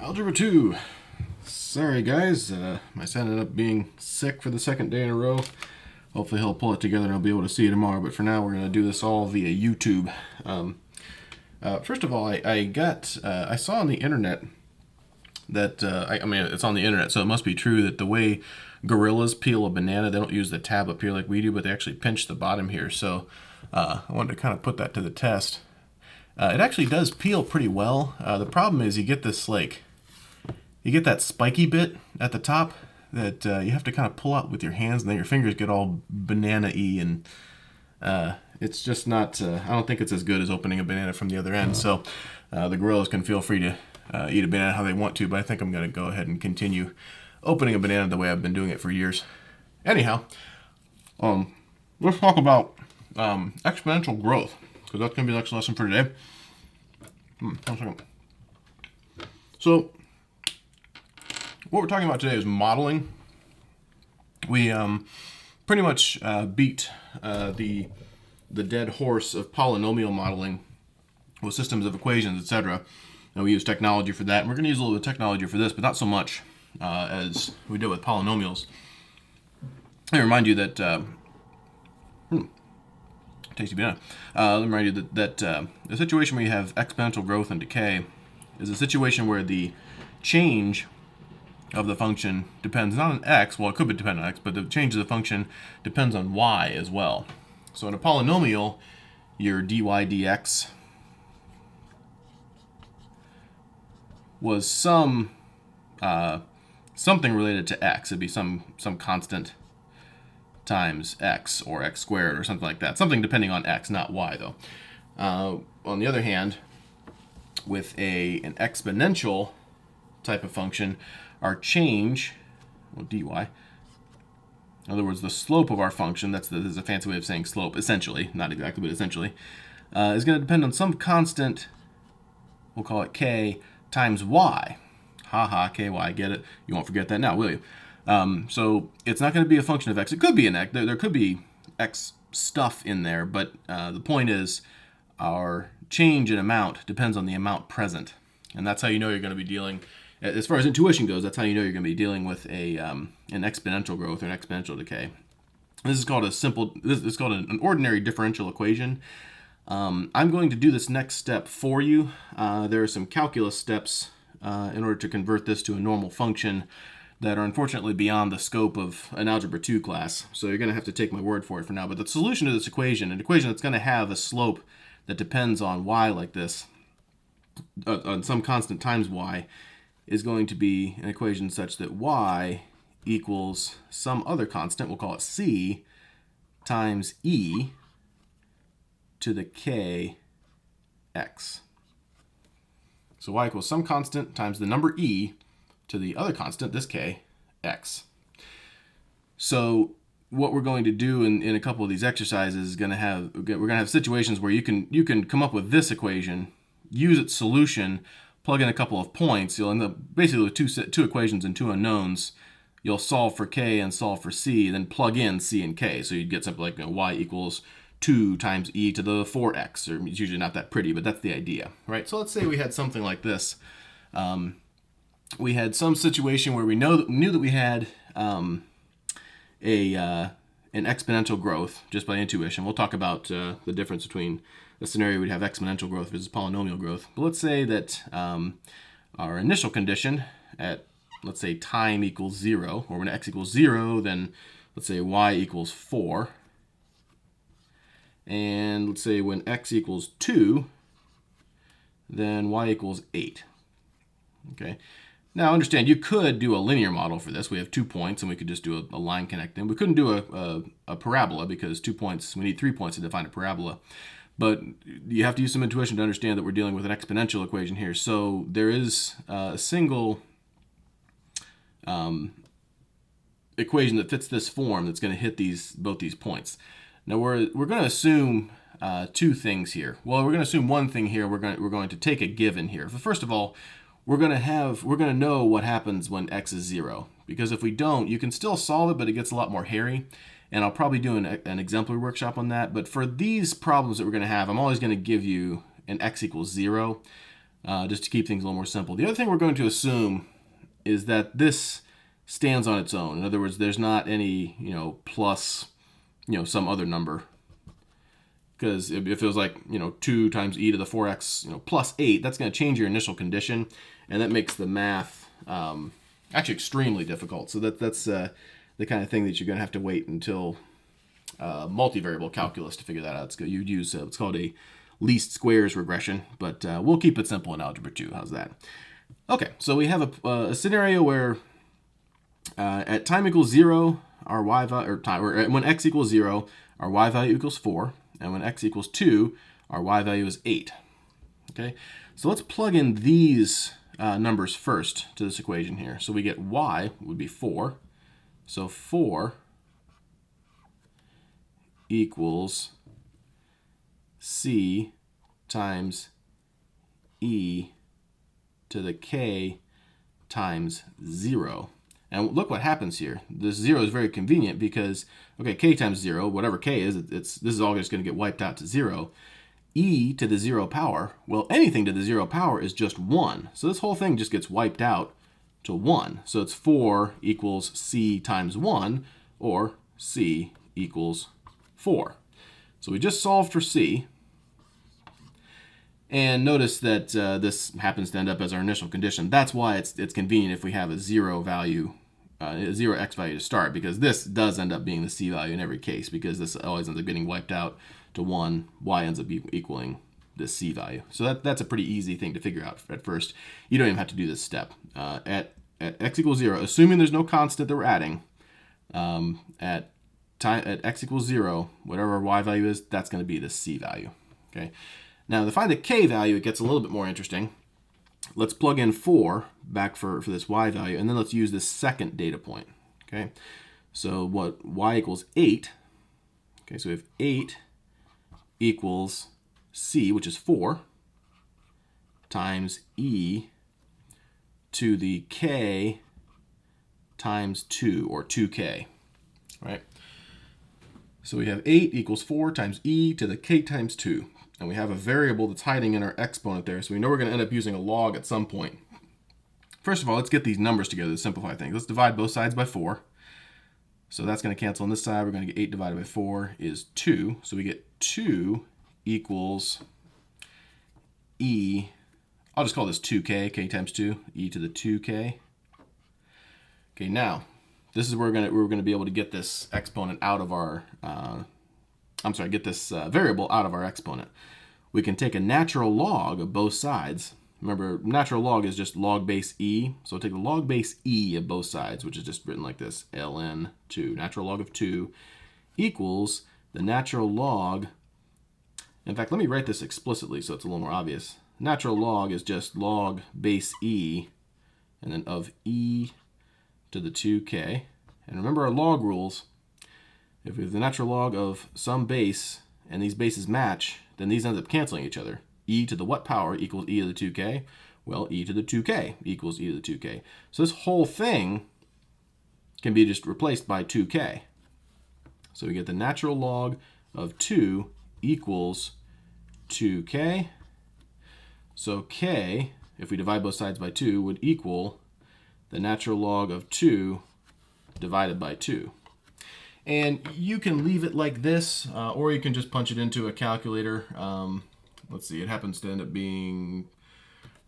Algebra 2. Sorry guys, my son ended up being sick for the second day in a row. Hopefully he'll pull it together and I'll be able to see you tomorrow, but for now we're going to do this all via YouTube. First of all, I saw on the internet that, I mean it's on the internet, so it must be true that the way gorillas peel a banana, they don't use the tab up here like we do, but they actually pinch the bottom here. So I wanted to kind of put that to the test. It actually does peel pretty well. The problem is you get this you get that spiky bit at the top that you have to kind of pull out with your hands, and then your fingers get all banana-y, and it's just not, I don't think it's as good as opening a banana from the other end. So the gorillas can feel free to eat a banana how they want to, but I think I'm going to go ahead and continue opening a banana the way I've been doing it for years. Anyhow, let's talk about exponential growth, because that's going to be the next lesson for today. One second. So, what we're talking about today is modeling. We pretty much beat the dead horse of polynomial modeling with systems of equations, etc. And we use technology for that. And we're going to use a little bit of technology for this, but not so much as we did with polynomials. I remind you that tasty banana. Let me remind you that the situation where you have exponential growth and decay is a situation where the change of the function depends not on x, well it could depend on x, but the change of the function depends on y as well. So in a polynomial, your dy dx was something related to x. It'd be some constant times x or x squared or something like that. Something depending on x, not y though. On the other hand, with an exponential type of function, our change, well, dy, in other words, the slope of our function, this is a fancy way of saying slope, essentially, not exactly, but essentially, is going to depend on some constant, we'll call it k, times y. Haha, ky, get it? You won't forget that now, will you? So it's not going to be a function of x. It could be an x. There could be x stuff in there, but the point is our change in amount depends on the amount present. And that's how you know you're going to be dealing, as far as intuition goes, that's how you know you're going to be dealing with an exponential growth or an exponential decay. This is called an ordinary differential equation. I'm going to do this next step for you. There are some calculus steps in order to convert this to a normal function that are unfortunately beyond the scope of an Algebra 2 class. So you're going to have to take my word for it for now. But the solution to this equation, an equation that's going to have a slope that depends on y like this, on some constant times y, is going to be an equation such that y equals some other constant, we'll call it c, times e to the k x. So y equals some constant times the number e to the other constant, this k, x. So what we're going to do in a couple of these exercises is we're going to have situations where you can come up with this equation, use its solution, plug in a couple of points. You'll end up basically with two equations and two unknowns. You'll solve for k and solve for c, then plug in c and k. So you'd get something like y equals 2 times e to the 4x, or it's usually not that pretty, but that's the idea, right? So let's say we had something like this. We had some situation where we knew that we had an exponential growth just by intuition. We'll talk about the difference between the scenario we'd have exponential growth versus polynomial growth. But let's say that our initial condition at, let's say, time equals 0, or when x equals 0, then let's say y equals 4. And let's say when x equals 2, then y equals 8. Okay. Now understand, you could do a linear model for this. We have 2 points, and we could just do a line connecting. We couldn't do a parabola because 2 points, we need 3 points to define a parabola. But you have to use some intuition to understand that we're dealing with an exponential equation here. So there is a single equation that fits this form that's going to hit both these points. Now we're going to assume two things here. Well, we're going to assume one thing here. We're going to take a given here. So first of all, we're going to know what happens when x is 0, because if we don't, you can still solve it, but it gets a lot more hairy. And I'll probably do an exemplary workshop on that. But for these problems that we're going to have, I'm always going to give you an x equals 0. just to keep things a little more simple. The other thing we're going to assume is that this stands on its own. In other words, there's not any, plus, some other number. Because if it was like, 2 times e to the 4x, plus 8, that's going to change your initial condition. And that makes the math actually extremely difficult. So that's the kind of thing that you're going to have to wait until multivariable calculus to figure that out. You'd use what's called a least squares regression. But we'll keep it simple in Algebra 2. How's that? Okay, so we have a scenario where at time equals 0, our y value, or when x equals 0, our y value equals 4. And when x equals 2, our y value is 8. Okay, so let's plug in these numbers first to this equation here. So we get y would be 4. So 4 equals c times e to the k times 0. And look what happens here. This 0 is very convenient because, okay, k times 0, whatever k is, this is all just going to get wiped out to 0. E to the 0 power, well, anything to the 0 power is just 1. So this whole thing just gets wiped out to 1. So it's 4 equals c times 1, or c equals 4. So we just solved for c. And notice that this happens to end up as our initial condition. That's why it's convenient if we have a 0 value, a 0 x value to start, because this does end up being the c value in every case, because this always ends up getting wiped out to 1. Y ends up equaling this c value. So that's a pretty easy thing to figure out at first. You don't even have to do this step. At x equals 0, assuming there's no constant that we're adding, at x equals 0, whatever our y value is, that's going to be the c value. Okay. Now, to find the k value, it gets a little bit more interesting. Let's plug in 4 back for this y value, and then let's use this second data point. Okay, so what y equals 8. Okay, so we have 8 equals c, which is 4, times e to the k times 2, or 2k. Right? So we have 8 equals 4 times e to the k times 2. And we have a variable that's hiding in our exponent there, so we know we're going to end up using a log at some point. First of all, let's get these numbers together to simplify things. Let's divide both sides by 4. So that's going to cancel on this side. We're going to get 8 divided by 4 is 2. So we get 2 equals e. I'll just call this 2k, k times 2, e to the 2k. Okay, now, this is where we're going to be able to get this exponent out of our get this variable out of our exponent. We can take a natural log of both sides. Remember, natural log is just log base e. So take the log base e of both sides, which is just written like this, ln 2. Natural log of 2 equals the natural log. In fact, let me write this explicitly so it's a little more obvious. Natural log is just log base e, and then of e to the 2k. And remember our log rules. If we have the natural log of some base, and these bases match, then these end up canceling each other. E to the what power equals e to the 2k? Well, e to the 2k equals e to the 2k. So this whole thing can be just replaced by 2k. So we get the natural log of 2 equals 2k. So k, if we divide both sides by 2, would equal the natural log of 2 divided by 2. And you can leave it like this, or you can just punch it into a calculator. Let's see, it happens to end up being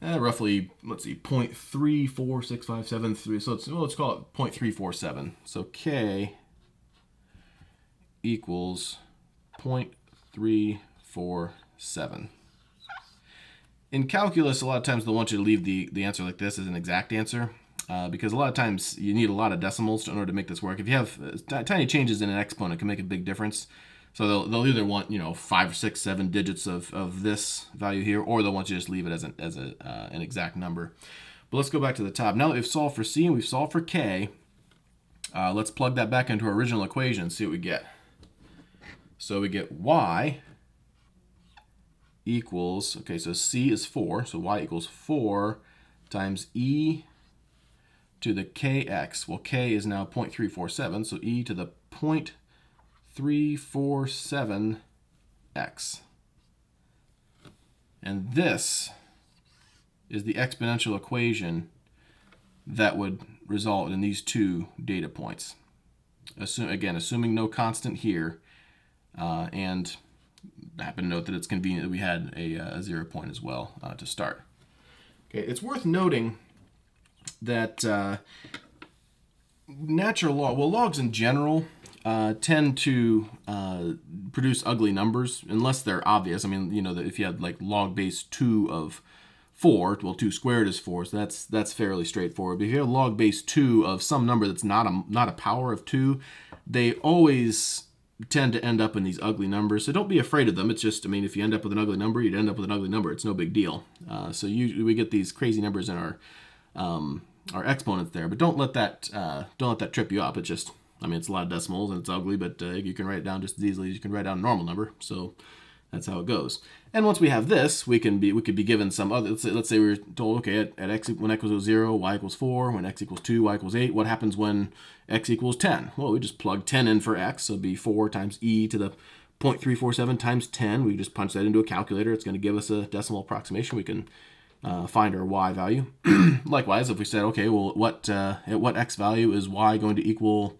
roughly, 0.346573. So let's call it 0.347. So k equals 0.347. In calculus, a lot of times they'll want you to leave the answer like this as an exact answer. Because a lot of times you need a lot of decimals in order to make this work. If you have tiny changes in an exponent, it can make a big difference. So they'll either want 5, 6, 7 digits of this value here, or they'll want you to just leave it as an exact number. But let's go back to the top. Now that we've solved for c and we've solved for k, let's plug that back into our original equation and see what we get. So we get y equals, okay, so c is 4, so y equals 4 times e to the kx. Well, k is now 0.347, so e to the 0.347x. And this is the exponential equation that would result in these two data points. Assuming no constant here, and I happen to note that it's convenient that we had a 0 point as well to start. Okay, it's worth noting that natural logs in general tend to produce ugly numbers unless they're obvious. I mean, that if you had like log base 2 of 4, well, 2 squared is 4, so that's fairly straightforward. But if you have log base 2 of some number that's not a power of 2, they always tend to end up in these ugly numbers. So don't be afraid of them. It's just, I mean, if you end up with an ugly number, you'd end up with an ugly number. It's no big deal. So usually we get these crazy numbers in our exponents there, but don't let that trip you up. It's just, I mean, it's a lot of decimals and it's ugly, but you can write it down just as easily as you can write down a normal number. So that's how it goes. And once we have this, we could be given some other. Let's say we were told, okay, at x when x equals 0, y equals 4. When x equals 2, y equals 8. What happens when x equals 10? Well, we just plug 10 in for x, so it'd be 4 times e to the 0.347 times 10. We just punch that into a calculator. It's going to give us a decimal approximation. We can find our y value. Likewise, if we said, okay, well, at what x value is y going to equal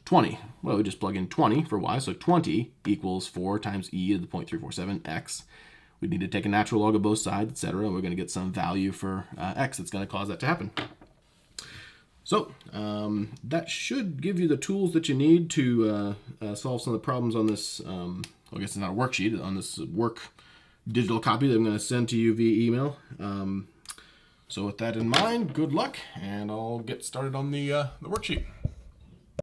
20? Well, we just plug in 20 for y, so 20 equals 4 times e to the 0.347 x. We need to take a natural log of both sides, etc., and we're going to get some value for x that's going to cause that to happen. So that should give you the tools that you need to solve some of the problems on this, I guess it's not a worksheet, on this work digital copy that I'm going to send to you via email. So with that in mind, good luck, and I'll get started on the worksheet.